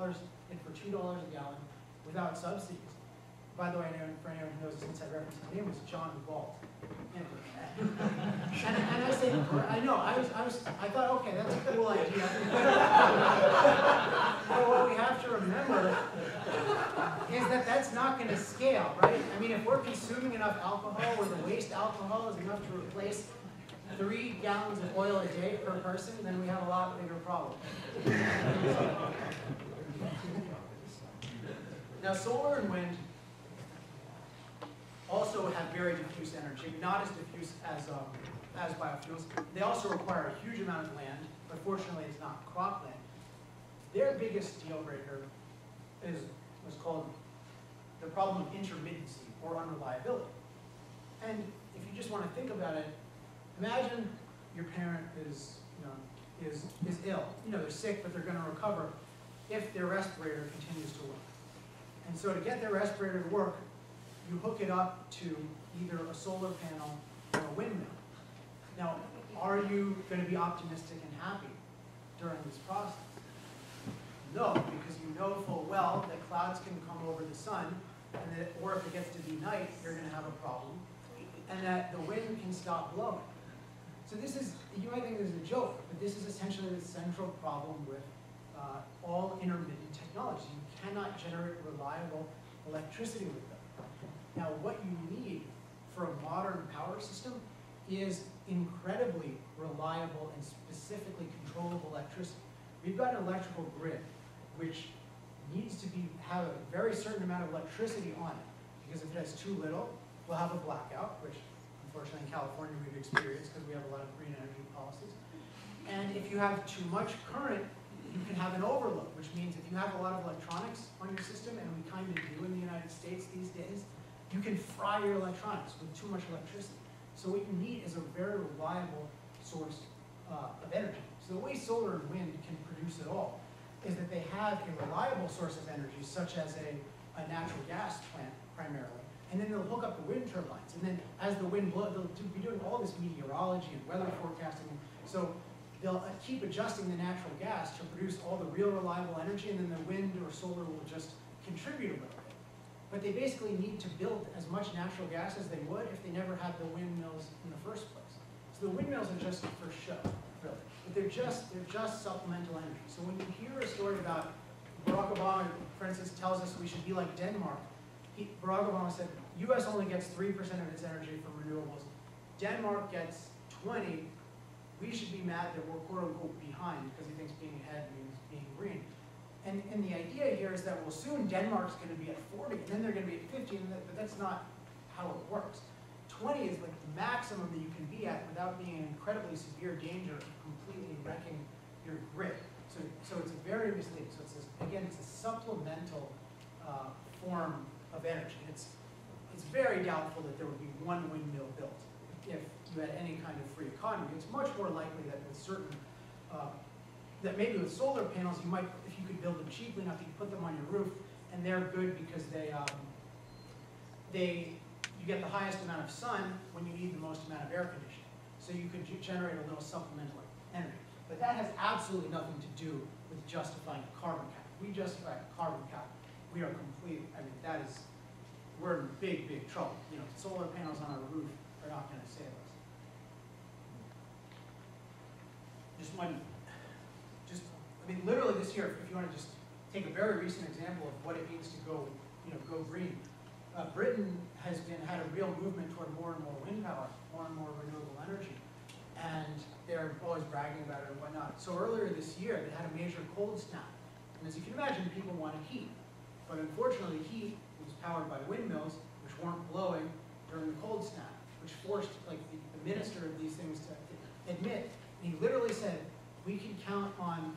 dollars and for $2 a gallon without subsidies. By the way, for anyone who knows this inside reference, his name was John Galt. And I say, I know, I thought, okay, that's a cool idea. But what we have to remember is that that's not going to scale, right? I mean, if we're consuming enough alcohol where the waste alcohol is enough to replace 3 gallons of oil a day per person, then we have a lot bigger problem. Now, solar and wind also have very diffuse energy, not as diffuse as biofuels. They also require a huge amount of land, but fortunately it's not cropland. Their biggest deal breaker was called the problem of intermittency or unreliability. And if you just want to think about it, imagine your parent is ill. They're sick, but they're going to recover if their respirator continues to work. And so to get their respirator to work, you hook it up to either a solar panel or a windmill. Now, are you going to be optimistic and happy during this process? No, because you know full well that clouds can come over the sun, and that, or if it gets to be night, you're going to have a problem, and that the wind can stop blowing. So this is, you might think this is a joke, but this is essentially the central problem with all intermittent technology. You cannot generate reliable electricity with them. Now, what you need for a modern power system is incredibly reliable and specifically controllable electricity. We've got an electrical grid which needs to have a very certain amount of electricity on it, because if it has too little, we'll have a blackout, which unfortunately in California we've experienced because we have a lot of green energy policies. And if you have too much current, you can have an overload, which means if you have a lot of electronics on your system, and we kind of do in the United States these days, you can fry your electronics with too much electricity. So what you need is a very reliable source of energy. So the way solar and wind can produce it all is that they have a reliable source of energy, such as a natural gas plant primarily, and then they'll hook up the wind turbines. And then as the wind blows, they'll be doing all this meteorology and weather forecasting. So they'll keep adjusting the natural gas to produce all the real reliable energy, and then the wind or solar will just contribute a little bit. But they basically need to build as much natural gas as they would if they never had the windmills in the first place. So the windmills are just for show, really. But they're just supplemental energy. So when you hear a story about Barack Obama, for instance, tells us we should be like Denmark, Barack Obama said, US only gets 3% of its energy from renewables. Denmark gets 20. We should be mad that we're quote unquote behind because he thinks being ahead means being green. And the idea here is that, well, soon Denmark's going to be at 40, and then they're going to be at 50, but that's not how it works. 20 is like the maximum that you can be at without being in incredibly severe danger of completely wrecking your grid. So it's very misleading. So again, it's a supplemental form of energy. It's very doubtful that there would be one windmill built if you had any kind of free economy. It's much more likely that with certain, that maybe with solar panels, you might, if you could build them cheaply enough, you could put them on your roof, and they're good because you get the highest amount of sun when you need the most amount of air conditioning. So you could generate a little supplemental energy. But that has absolutely nothing to do with justifying a carbon cap. If we justify a carbon cap, we are complete, I mean, we're in big, big trouble. Solar panels on our roof are not going to save us. I mean, literally this year, if you want to just take a very recent example of what it means to go green, Britain has had a real movement toward more and more wind power, more and more renewable energy, and they're always bragging about it and whatnot. So earlier this year, they had a major cold snap, and as you can imagine, people wanted heat, but unfortunately, heat was powered by windmills, which weren't blowing during the cold snap, which forced the minister of these things to admit, and he literally said, we can count on